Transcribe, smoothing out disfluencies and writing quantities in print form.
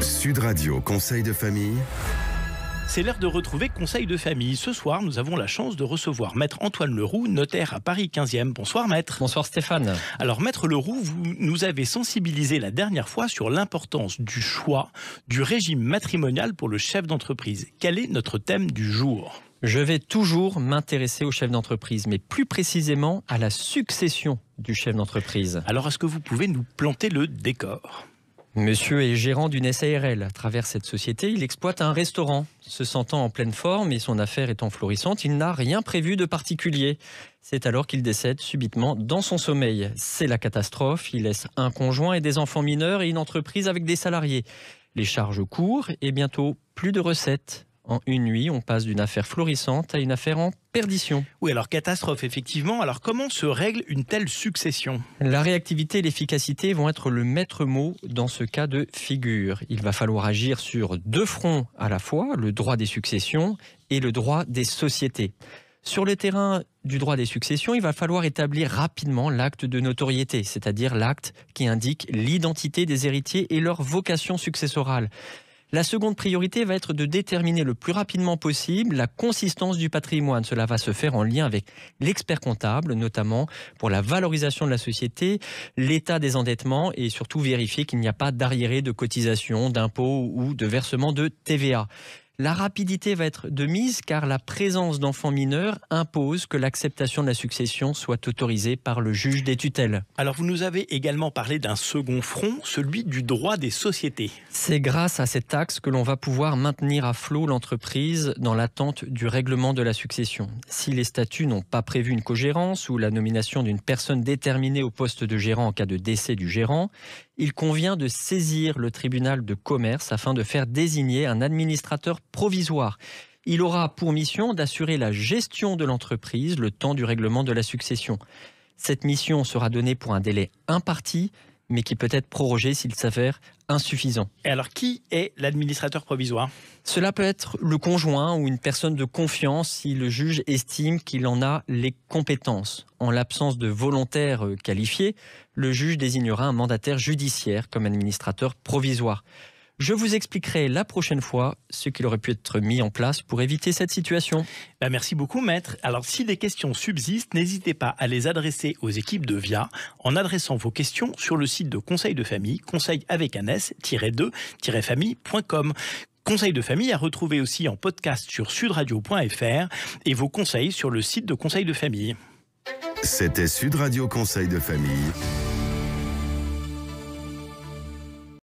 Sud Radio Conseil de famille. C'est l'heure de retrouver Conseil de famille. Ce soir, nous avons la chance de recevoir Maître Antoine Leroux, notaire à Paris 15e. Bonsoir Maître. Bonsoir Stéphane. Alors Maître Leroux, vous nous avez sensibilisé la dernière fois sur l'importance du choix du régime matrimonial pour le chef d'entreprise. Quel est notre thème du jour ? Je vais toujours m'intéresser au chef d'entreprise, mais plus précisément à la succession du chef d'entreprise. Alors est-ce que vous pouvez nous planter le décor ? Monsieur est gérant d'une SARL. À travers cette société, il exploite un restaurant. Se sentant en pleine forme et son affaire étant florissante, il n'a rien prévu de particulier. C'est alors qu'il décède subitement dans son sommeil. C'est la catastrophe. Il laisse un conjoint et des enfants mineurs et une entreprise avec des salariés. Les charges courent et bientôt plus de recettes. En une nuit, on passe d'une affaire florissante à une affaire en perdition. Oui, alors catastrophe, effectivement. Alors comment se règle une telle succession ? La réactivité et l'efficacité vont être le maître mot dans ce cas de figure. Il va falloir agir sur deux fronts à la fois, le droit des successions et le droit des sociétés. Sur le terrain du droit des successions, il va falloir établir rapidement l'acte de notoriété, c'est-à-dire l'acte qui indique l'identité des héritiers et leur vocation successorale. La seconde priorité va être de déterminer le plus rapidement possible la consistance du patrimoine. Cela va se faire en lien avec l'expert comptable, notamment pour la valorisation de la société, l'état des endettements et surtout vérifier qu'il n'y a pas d'arriérés de cotisations, d'impôts ou de versement de TVA. La rapidité va être de mise car la présence d'enfants mineurs impose que l'acceptation de la succession soit autorisée par le juge des tutelles. Alors vous nous avez également parlé d'un second front, celui du droit des sociétés. C'est grâce à cet axe que l'on va pouvoir maintenir à flot l'entreprise dans l'attente du règlement de la succession. Si les statuts n'ont pas prévu une cogérance ou la nomination d'une personne déterminée au poste de gérant en cas de décès du gérant, il convient de saisir le tribunal de commerce afin de faire désigner un administrateur provisoire. Il aura pour mission d'assurer la gestion de l'entreprise le temps du règlement de la succession. Cette mission sera donnée pour un délai imparti, mais qui peut être prorogé s'il s'avère insuffisant. Et alors, qui est l'administrateur provisoire ? Cela peut être le conjoint ou une personne de confiance si le juge estime qu'il en a les compétences. En l'absence de volontaires qualifiés, le juge désignera un mandataire judiciaire comme administrateur provisoire. Je vous expliquerai la prochaine fois ce qu'il aurait pu être mis en place pour éviter cette situation. Merci beaucoup Maître. Alors si des questions subsistent, n'hésitez pas à les adresser aux équipes de VIA en adressant vos questions sur le site de Conseil de famille, conseil avec un s-2-famille.com. Conseil de famille à retrouver aussi en podcast sur sudradio.fr et vos conseils sur le site de Conseil de famille. C'était Sud Radio Conseil de famille.